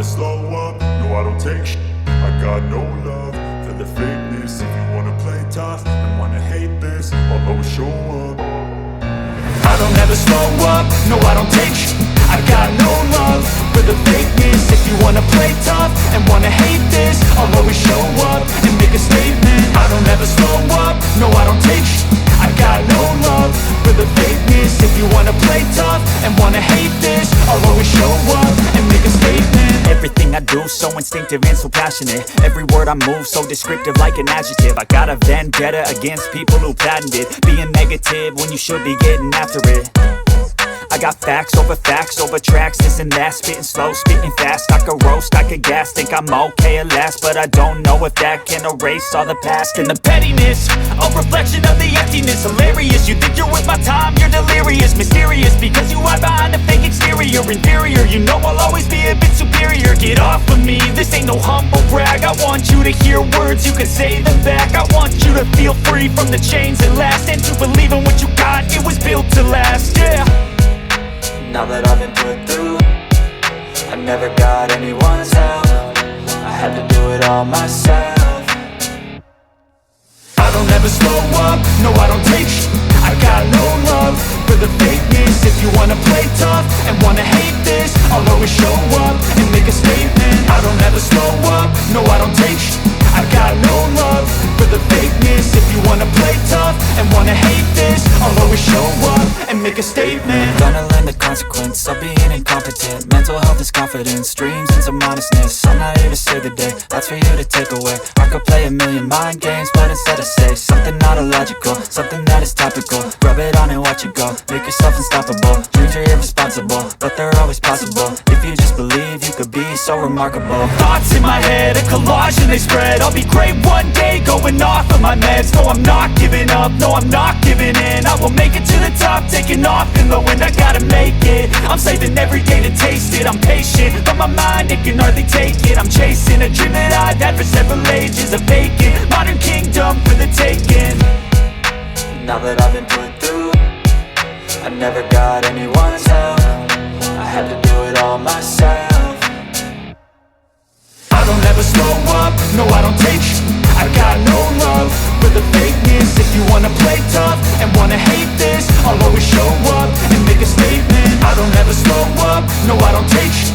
never slow up, no I don't take shit. I got no love for the fakeness. If you wanna play tough and wanna hate this, I'll always show up. I don't ever slow up, no I don't take shit. I got no love for the fakeness. If you wanna play tough and wanna hate this, I'll always show up and make a statement. I don't ever slow up, no I don't take shit. I got no love for the fakeness. If you wanna play tough and wanna hate this, I'll always show up and make a statement. Everything I do so instinctive and so passionate. Every word I move so descriptive like an adjective. I got a vendetta against people who patented being negative when you should be getting after it. I got facts over tracks, this and that. Spitting slow, spitting fast. I could roast, I could gas. Think I'm okay at last, but I don't know if that can erase all the past. And the pettiness, a reflection of the emptiness. Hilarious, you think you're worth my time, you're delirious. Mysterious, because you hide behind a fake exterior. Inferior, you know I'll always be a bit superior. Get off of me, this ain't no humble brag. I want you to hear words, you can say them back. I want you to feel free from the chains that last, and to believe in what you got, it was built to last, yeah. Now that I've been put through, I never got anyone's help. I had to do it all myself. I don't ever slow up, no I don't take shit. I got no love for the fakeness. If you wanna play tough and wanna hate this, I'll always show up and make a statement. I don't ever slow up, no I don't take shit. I got no love for the fakeness. If you wanna play tough and wanna hate this, I'll always show up and make a statement. Gonna learn the consequence of being incompetent. Mental health is confidence, dreams and some honestness. I'm not here to save the day, that's for you to take away. I could play a million mind games, but instead I say something not illogical, something that is topical. Rub it on and watch it go, make yourself unstoppable. Dreams are irresponsible, but they're always possible. If you just believe, you could be so remarkable. Thoughts in my head, a collage and they spread. I'll be great one day, going off of my meds. No, I'm not giving up, no, I'm not giving in. I will make it to the top, taking off in the wind. I gotta make it, I'm saving every day to taste it. I'm patient, but my mind, it can hardly take it. I'm chasing a dream that I've had for several ages. A vacant, modern kingdom for the taking. Now that I've been put through, I never got anyone's help. I had to do it all myself. I don't ever slow up, no I don't take shit. I got no love for the fakeness. If you wanna play tough and wanna hate this, I'll always show up and make a statement. I don't ever slow up, no I don't take shit.